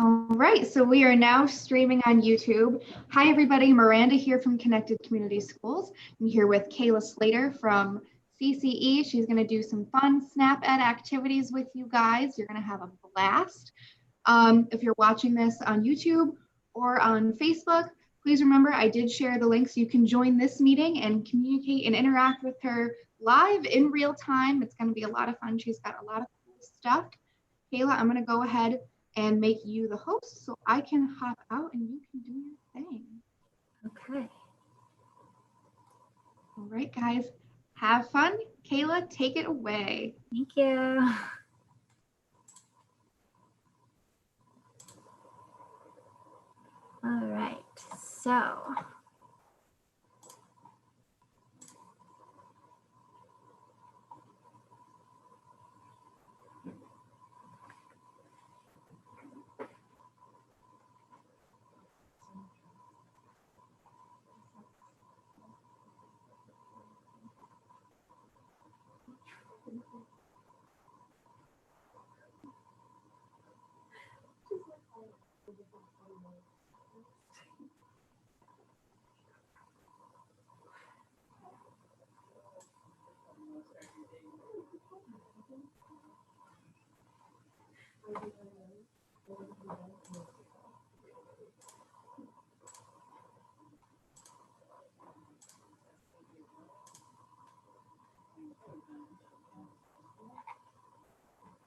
All right, so we are now streaming on YouTube. Hi, everybody. Miranda here from Connected Community Schools. I'm here with Kayla Slater from CCE. She's going to do some fun SnapEd activities with you guys. You're going to have a blast. If you're watching this on YouTube or on Facebook, please remember I did share the link so you can join this meeting and communicate and interact with her live in real time. It's going to be a lot of fun. She's got a lot of cool stuff. Kayla, I'm going to go ahead and make you the host so I can hop out and you can do your thing. Okay. All right, guys, have fun. Kayla, take it away. Thank you. All right, so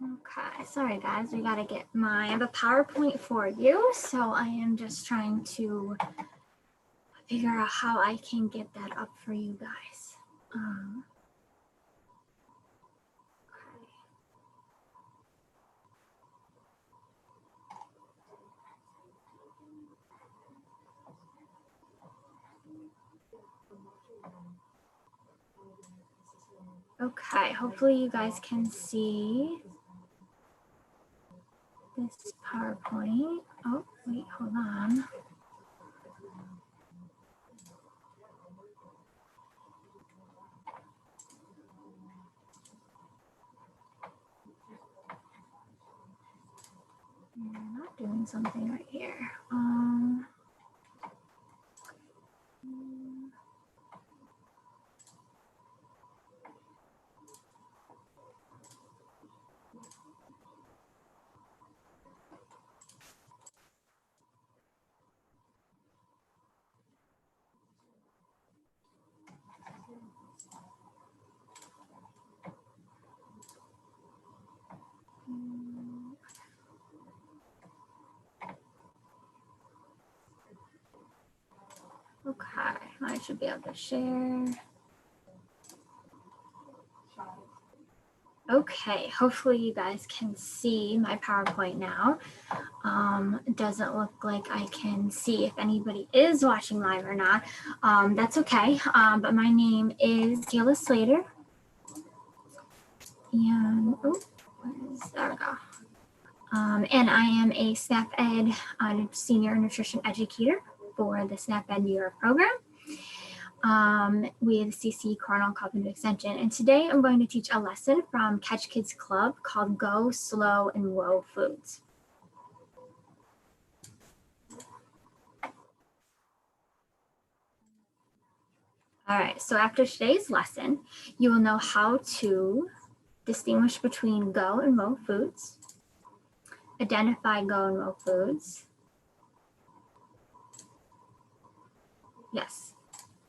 okay, sorry guys, we gotta get I have a PowerPoint for you, so I am just trying to figure out how I can get that up for you guys. Okay, hopefully you guys can see this PowerPoint. Oh, wait, hold on. You're not doing something right here. Okay, I should be able to share. Okay, hopefully you guys can see my PowerPoint now. It doesn't look like I can see if anybody is watching live or not. That's okay, but my name is Kayla Slater. And, there we go. And I am a SnapEd senior nutrition educator for the SnapEd New York program with CC Cornell Cognitive Extension. And today I'm going to teach a lesson from Catch Kids Club called Go, Slow, and Whoa Foods. All right, so after today's lesson, you will know how to distinguish between Go and Whoa foods, identify Go and Whoa foods. Yes,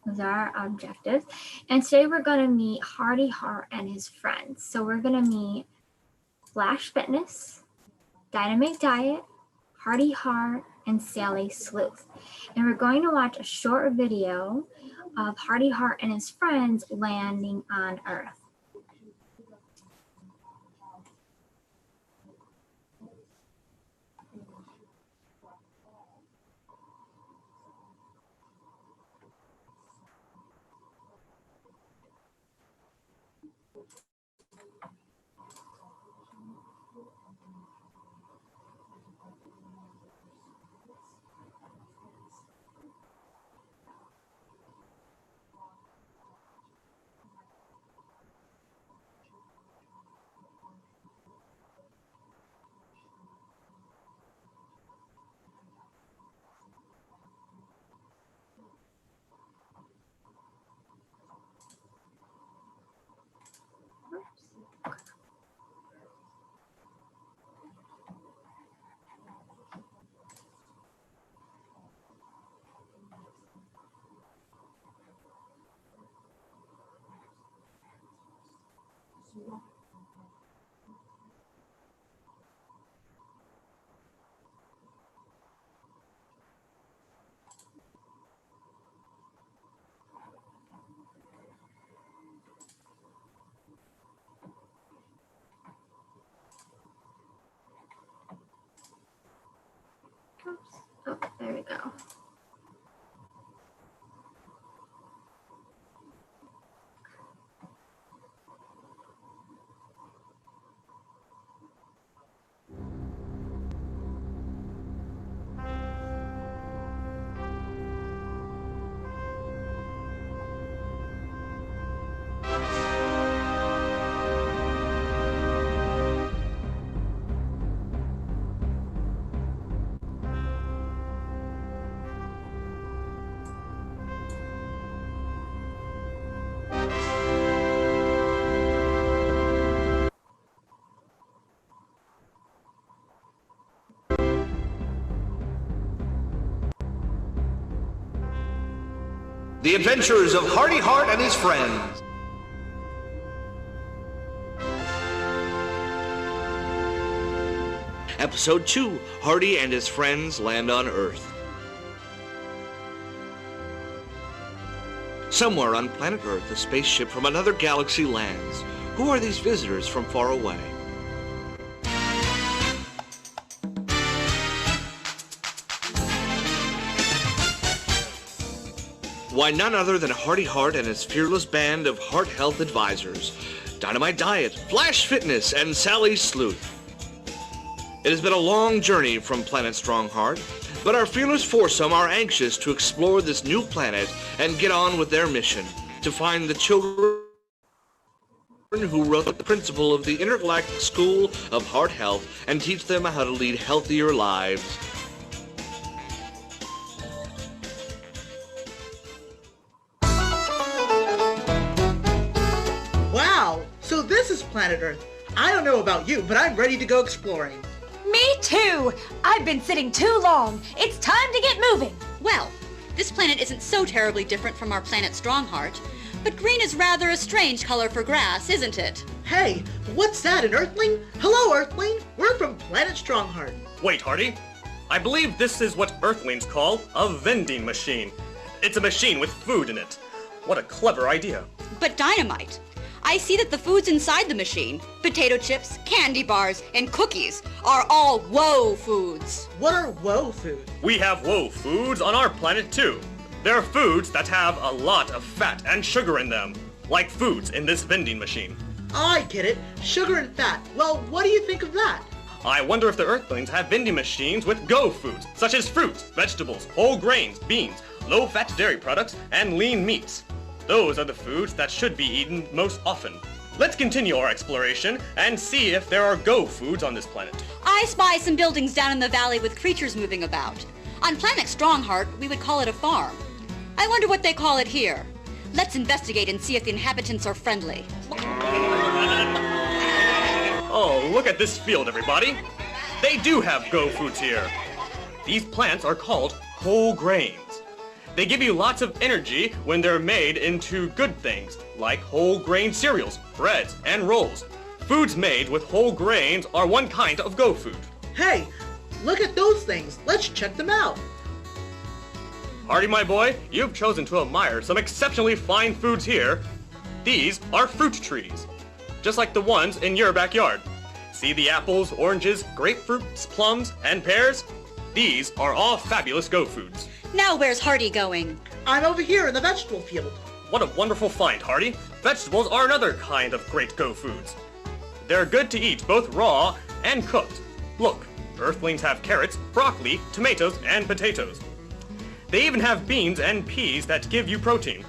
those are our objectives. And today we're going to meet Hearty and his friends. So we're going to meet Flash Fitness, Dynamic Diet, Hearty Heart, and Sally Sleuth. And we're going to watch a short video of Hearty Heart and his friends landing on Earth. The Adventures of Hearty Heart and His Friends. Episode 2, Hearty and His Friends Land on Earth. Somewhere on planet Earth, a spaceship from another galaxy lands. Who are these visitors from far away? Why, none other than Hearty Heart and his fearless band of heart health advisors. Dynamite Diet, Flash Fitness, and Sally Sleuth. It has been a long journey from planet Strongheart, but our fearless foursome are anxious to explore this new planet and get on with their mission to find the children who wrote the principle of the Intergalactic School of Heart Health and teach them how to lead healthier lives. Wow, so this is planet Earth. I don't know about you, but I'm ready to go exploring. Me too! I've been sitting too long. It's time to get moving. Well, this planet isn't so terribly different from our planet Strongheart, but green is rather a strange color for grass, isn't it? Hey, what's that, an Earthling? Hello, Earthling. We're from planet Strongheart. Wait, Hearty. I believe this is what Earthlings call a vending machine. It's a machine with food in it. What a clever idea. But Dynamite, I see that the foods inside the machine, potato chips, candy bars, and cookies, are all woe foods. What are woe foods? We have woe foods on our planet too. They're foods that have a lot of fat and sugar in them, like foods in this vending machine. I get it. Sugar and fat. Well, what do you think of that? I wonder if the Earthlings have vending machines with go foods, such as fruits, vegetables, whole grains, beans, low-fat dairy products, and lean meats. Those are the foods that should be eaten most often. Let's continue our exploration and see if there are go foods on this planet. I spy some buildings down in the valley with creatures moving about. On planet Strongheart, we would call it a farm. I wonder what they call it here. Let's investigate and see if the inhabitants are friendly. Oh, look at this field, everybody. They do have go foods here. These plants are called whole grains. They give you lots of energy when they're made into good things, like whole grain cereals, breads, and rolls. Foods made with whole grains are one kind of go food. Hey, look at those things. Let's check them out. Hearty, my boy, you've chosen to admire some exceptionally fine foods here. These are fruit trees, just like the ones in your backyard. See the apples, oranges, grapefruits, plums, and pears? These are all fabulous go foods. Now where's Hearty going? I'm over here in the vegetable field. What a wonderful find, Hearty. Vegetables are another kind of great go foods. They're good to eat both raw and cooked. Look, Earthlings have carrots, broccoli, tomatoes, and potatoes. They even have beans and peas that give you protein.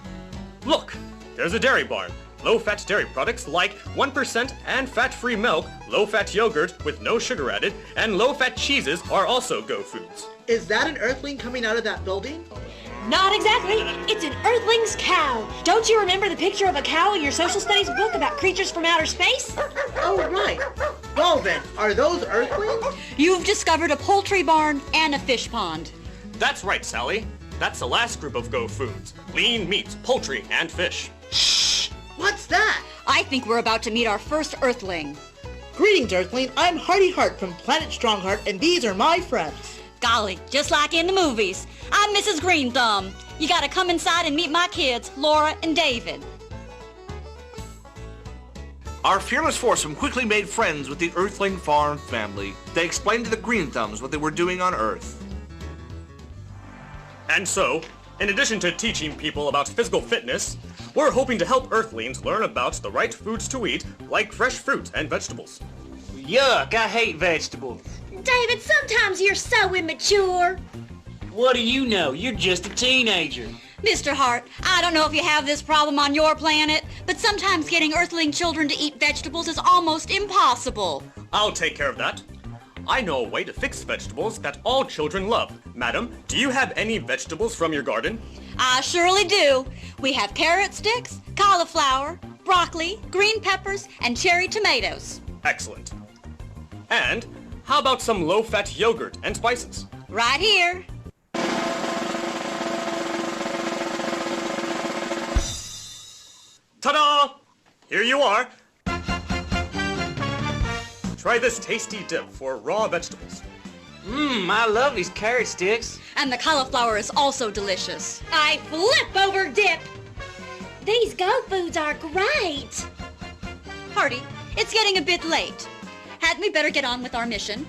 Look, there's a dairy barn. Low-fat dairy products like 1% and fat-free milk, low-fat yogurt with no sugar added, and low-fat cheeses are also go foods. Is that an Earthling coming out of that building? Not exactly. It's an Earthling's cow. Don't you remember the picture of a cow in your social studies book about creatures from outer space? Oh, right. Well then, are those Earthlings? You've discovered a poultry barn and a fish pond. That's right, Sally. That's the last group of go foods. Lean meats, poultry, and fish. Shh! What's that? I think we're about to meet our first Earthling. Greetings, Earthling. I'm Hearty Heart from planet Strongheart, and these are my friends. Golly, just like in the movies. I'm Mrs. Green Thumb. You gotta come inside and meet my kids, Laura and David. Our fearless foursome quickly made friends with the Earthling farm family. They explained to the Green Thumbs what they were doing on Earth. And so, in addition to teaching people about physical fitness, we're hoping to help Earthlings learn about the right foods to eat, like fresh fruit and vegetables. Yuck, I hate vegetables. David, sometimes you're so immature. What do you know? You're just a teenager. Mr. Hart, I don't know if you have this problem on your planet, but sometimes getting Earthling children to eat vegetables is almost impossible. I'll take care of that. I know a way to fix vegetables that all children love. Madam, do you have any vegetables from your garden? I surely do. We have carrot sticks, cauliflower, broccoli, green peppers, and cherry tomatoes. Excellent. And how about some low-fat yogurt and spices? Right here. here you are. Try this tasty dip for raw vegetables. I love these carrot sticks. And the cauliflower is also delicious. I flip over dip. These Go Foods are great. Hearty, it's getting a bit late. Hadn't we better get on with our mission?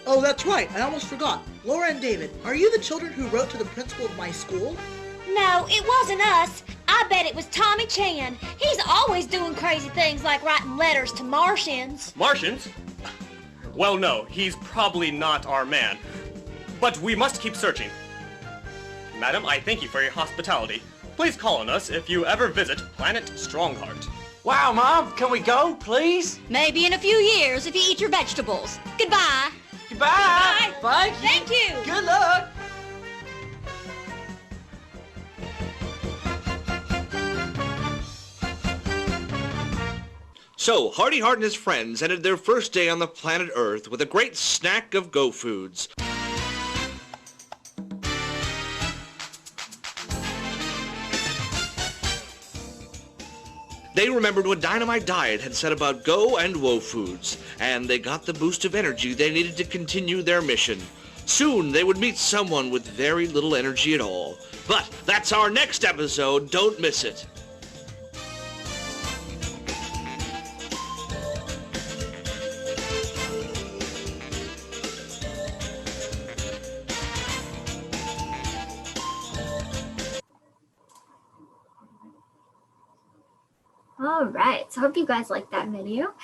Oh, that's right. I almost forgot. Laura and David, are you the children who wrote to the principal of my school? No, it wasn't us. I bet it was Tommy Chan. He's always doing crazy things like writing letters to Martians. Martians? Well, no, he's probably not our man. But we must keep searching. Madam, I thank you for your hospitality. Please call on us if you ever visit Planet Strongheart. Wow, Mom, can we go, please? Maybe in a few years if you eat your vegetables. Goodbye. Goodbye. Bye. Thank you. Thank you. Good luck. So, Hearty Hart and his friends ended their first day on the planet Earth with a great snack of Go Foods. They remembered what Dynamite Diet had said about Go and Woe Foods, and they got the boost of energy they needed to continue their mission. Soon they would meet someone with very little energy at all. But that's our next episode. Don't miss it. All right, so I hope you guys liked that video.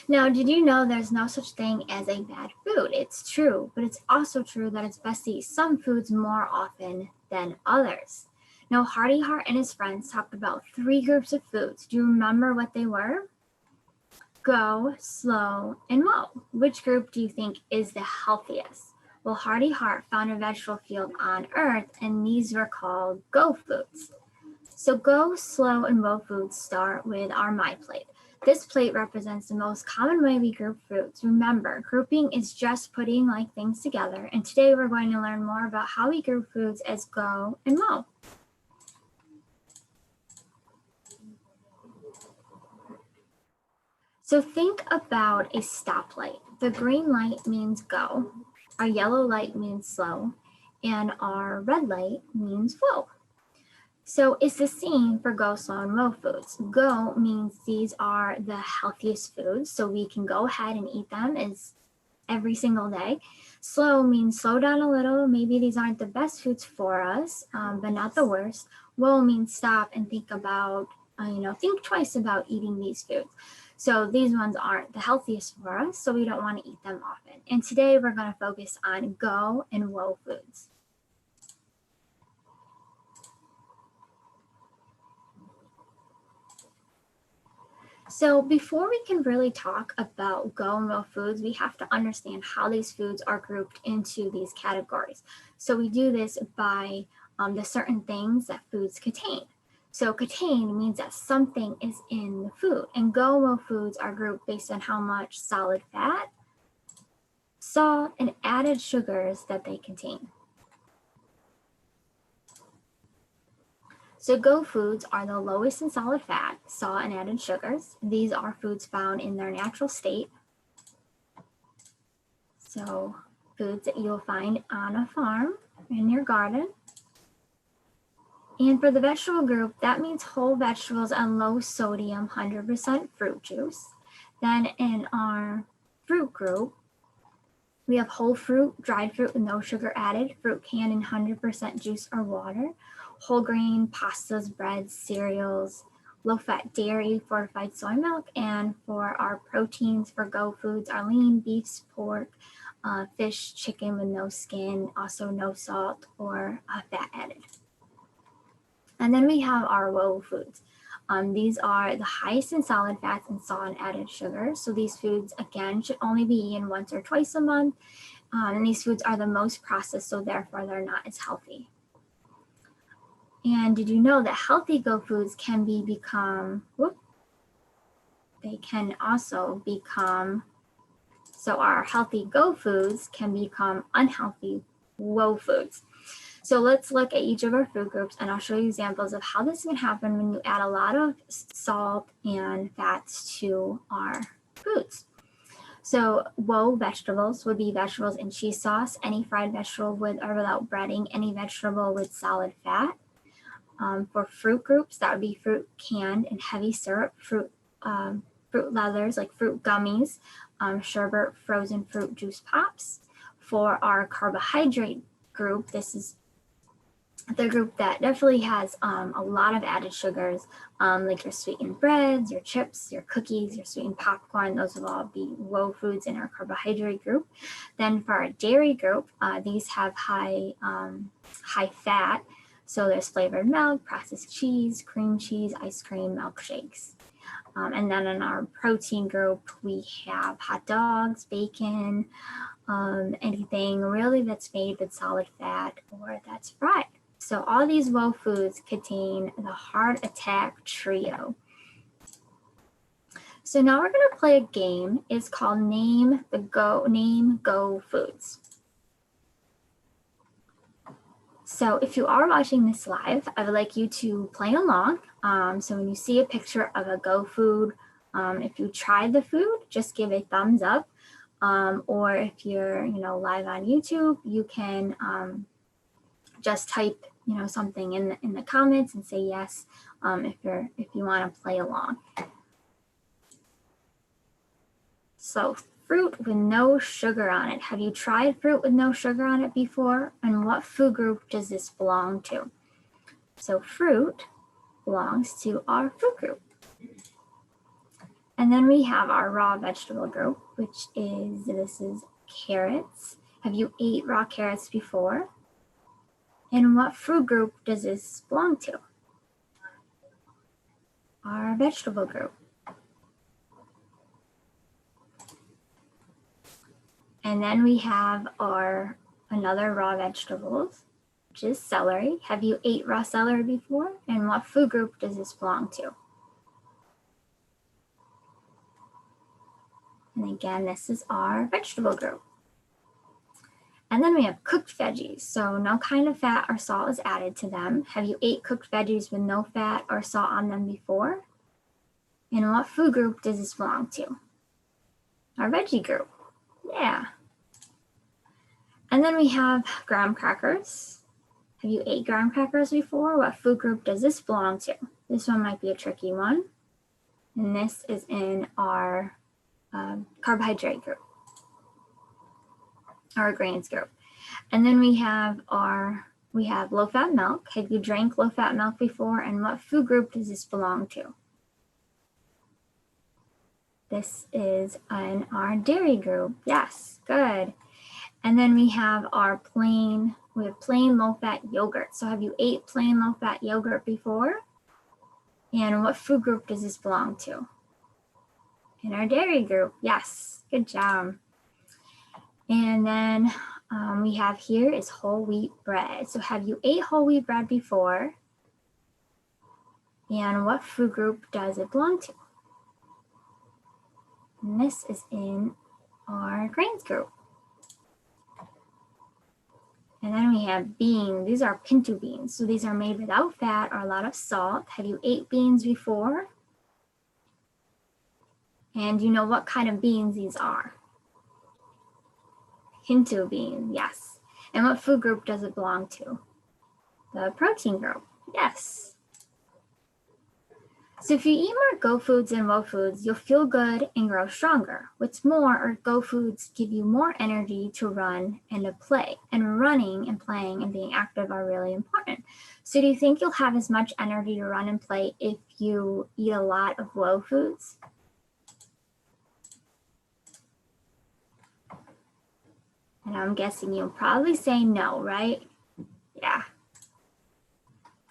Now, did you know there's no such thing as a bad food? It's true, but it's also true that it's best to eat some foods more often than others. Now, Hearty Hart and his friends talked about 3 groups of foods. Do you remember what they were? Go, slow, and Mo. Which group do you think is the healthiest? Well, Hearty Hart found a vegetable field on Earth, and these were called Go Foods. So Go, Slow, and Woe Foods start with our My Plate. This plate represents the most common way we group foods. Remember, grouping is just putting things together, and today we're going to learn more about how we group foods as Go and Woe. So think about a stoplight. The green light means go, our yellow light means slow, and our red light means woe. So it's the same for Go, Slow, and Woe Foods. Go means these are the healthiest foods, so we can go ahead and eat them every single day. Slow means slow down a little. Maybe these aren't the best foods for us, but not the worst. Woe means stop and think about, think twice about eating these foods. So these ones aren't the healthiest for us, so we don't want to eat them often. And today we're going to focus on Go and Woe Foods. So before we can really talk about Go and Woe Foods, we have to understand how these foods are grouped into these categories. So we do this by the certain things that foods contain. So contain means that something is in the food, and Go and Woe Foods are grouped based on how much solid fat, salt, and added sugars that they contain. So Go Foods are the lowest in solid fat, salt, and added sugars. These are foods found in their natural state. So foods that you'll find on a farm, in your garden. And for the vegetable group, that means whole vegetables and low sodium 100% fruit juice. Then in our fruit group, we have whole fruit, dried fruit with no sugar added, fruit canned in 100% juice or water, whole grain, pastas, breads, cereals, low-fat dairy, fortified soy milk, and for our proteins for Go Foods are lean beef, pork, fish, chicken with no skin, also no salt or fat added. And then we have our Woe Foods. These are the highest in solid fats and salt and added sugar. So these foods, again, should only be eaten once or twice a month. And these foods are the most processed, so therefore they're not as healthy. And did you know that healthy Go Foods can so our healthy Go Foods can become unhealthy Woe Foods. So let's look at each of our food groups, and I'll show you examples of how this can happen when you add a lot of salt and fats to our foods. So woe vegetables would be vegetables in cheese sauce, any fried vegetable with or without breading, any vegetable with solid fat. For fruit groups, that would be fruit canned and heavy syrup, fruit leathers like fruit gummies, sherbet, frozen fruit juice pops. For our carbohydrate group, this is the group that definitely has a lot of added sugars, like your sweetened breads, your chips, your cookies, your sweetened popcorn. Those will all be woe foods in our carbohydrate group. Then for our dairy group, these have high fat. So there's flavored milk, processed cheese, cream cheese, ice cream, milkshakes. And then in our protein group, we have hot dogs, bacon, anything really that's made with solid fat or that's fried. So all these woe foods contain the heart attack trio. So now we're going to play a game. It's called Name Go Foods. So if you are watching this live, I would like you to play along. So when you see a picture of a go food, if you tried the food, just give a thumbs up. Or if you're live on YouTube, you can just type something in the comments and say yes if you want to play along. So fruit with no sugar on it. Have you tried fruit with no sugar on it before? And what food group does this belong to? So fruit belongs to our fruit group. And then we have our raw vegetable group, which this is carrots. Have you ate raw carrots before? And what food group does this belong to? Our vegetable group. And then we have our another raw vegetables, which is celery. Have you ate raw celery before? And what food group does this belong to? And again, this is our vegetable group. And then we have cooked veggies. So no kind of fat or salt is added to them. Have you ate cooked veggies with no fat or salt on them before? And what food group does this belong to? Our veggie group. Yeah. And then we have graham crackers. Have you ate graham crackers before? What food group does this belong to? This one might be a tricky one. And this is in our carbohydrate group, our grains group. And then we have low-fat milk. Have you drank low-fat milk before? And what food group does this belong to? This is in our dairy group. Yes, good. And then we have plain low-fat yogurt. So have you ate plain low-fat yogurt before? And what food group does this belong to? In our dairy group. Yes, good job. And then we have here is whole wheat bread. So have you ate whole wheat bread before? And what food group does it belong to? And this is in our grains group. And then we have beans. These are pinto beans. So these are made without fat or a lot of salt. Have you ate beans before? And you know what kind of beans these are? Pinto beans, yes. And what food group does it belong to? The protein group, yes. So if you eat more go foods and woe foods, you'll feel good and grow stronger. What's more, our go foods give you more energy to run and to play. And running and playing and being active are really important. So do you think you'll have as much energy to run and play if you eat a lot of woe foods? And I'm guessing you'll probably say no, right? Yeah.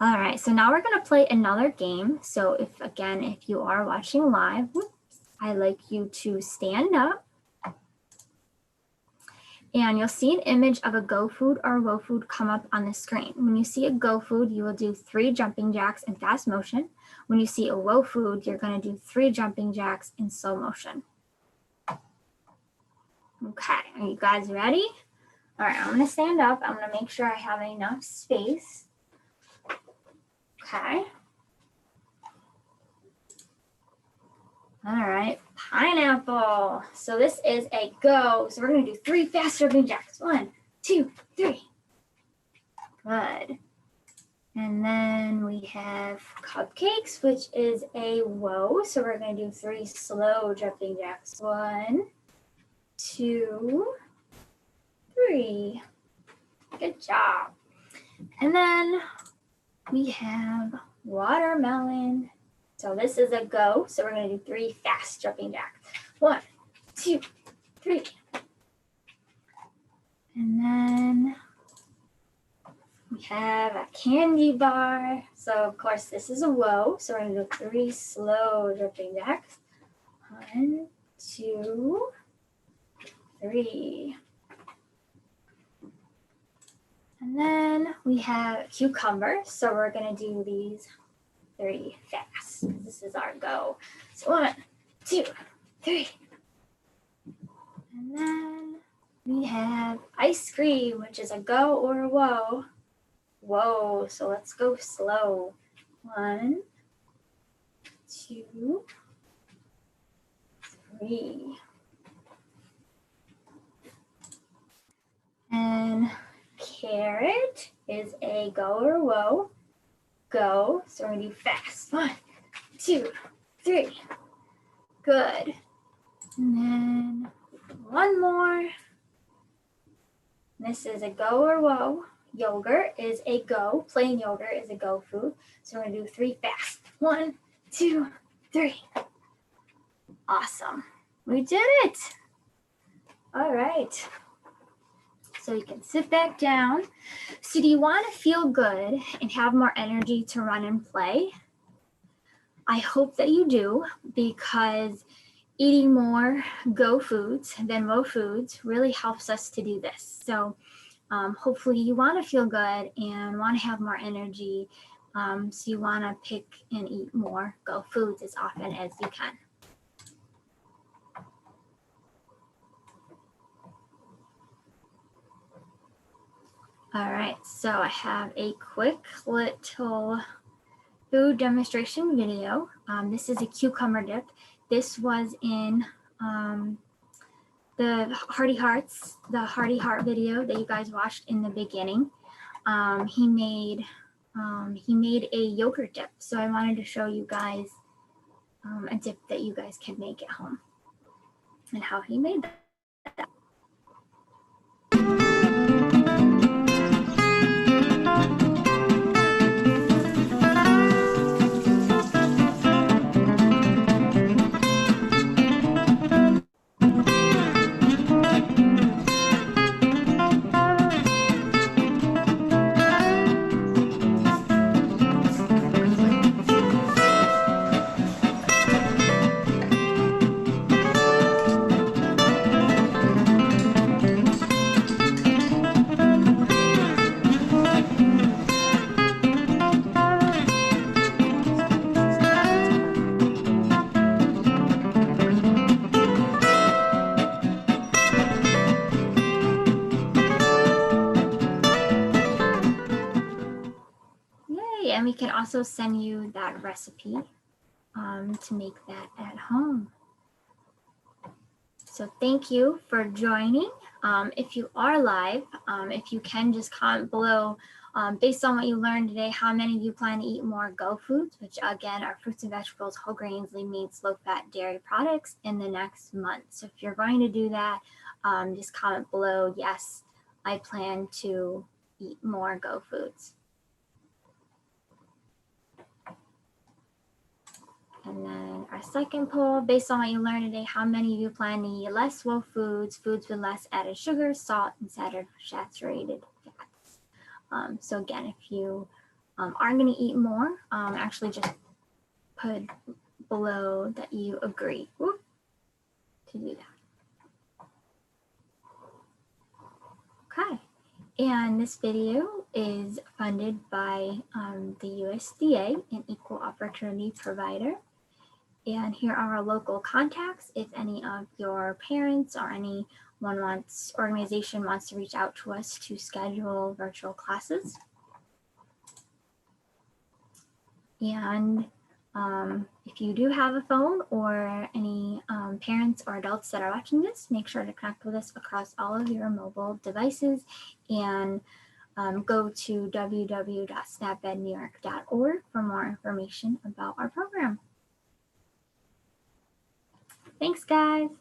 All right, so now we're gonna play another game. So if you are watching live, I'd like you to stand up and you'll see an image of a go food or woe food come up on the screen. When you see a go food, you will do 3 jumping jacks in fast motion. When you see a woe food, you're gonna do 3 jumping jacks in slow motion. Okay, are you guys ready? All right, I'm gonna stand up. I'm gonna make sure I have enough space. Okay. All right, pineapple. So this is a go. So we're gonna do 3 fast jumping jacks. 1, 2, 3. Good. And then we have cupcakes, which is a whoa. So we're gonna do 3 slow jumping jacks. 1, 2, 3. Good job. And then we have watermelon. So this is a go. So we're going to do 3 fast jumping jacks. 1, 2, 3. And then we have a candy bar. So of course this is a whoa. So we're going to do 3 slow jumping jacks. 1, 2, 3. And then we have cucumbers. So we're going to do these 3 fast. This is our go. So 1, 2, 3. And then we have ice cream, which is a go or a whoa. Whoa. So let's go slow. 1, 2, 3. And carrot is a go or whoa. Go. So we're going to do fast. 1, 2, 3. Good. And then 1 more. This is a go or whoa. Yogurt is a go. Plain yogurt is a go food. So we're going to do 3 fast. 1, 2, 3. Awesome. We did it. All right. So you can sit back down. So do you want to feel good and have more energy to run and play? I hope that you do, because eating more go foods than low foods really helps us to do this. So hopefully you want to feel good and want to have more energy. So you want to pick and eat more go foods as often as you can. All right, so I have a quick little food demonstration video. This is a cucumber dip. This was in the Hearty Hearts, the Hearty Heart video that you guys watched in the beginning. He made a yogurt dip, so I wanted to show you guys a dip that you guys can make at home and how he made that. And we can also send you that recipe to make that at home. So thank you for joining. If you are live, if you can just comment below, based on what you learned today, how many of you plan to eat more go foods, which again are fruits and vegetables, whole grains, lean meats, low fat, dairy products in the next month. So if you're going to do that, just comment below, yes, I plan to eat more go foods. And then our second poll, based on what you learned today, how many of you plan to eat less whole foods, foods with less added sugar, salt, and saturated fats? So again, if you are going to eat more, actually just put below that you agree to do that. Okay, and this video is funded by the USDA, an equal opportunity provider. And here are our local contacts. If any of your parents or any organization wants to reach out to us to schedule virtual classes. And if you do have a phone or any parents or adults that are watching this, make sure to connect with us across all of your mobile devices and go to www.snapednewyork.org for more information about our program. Thanks, guys.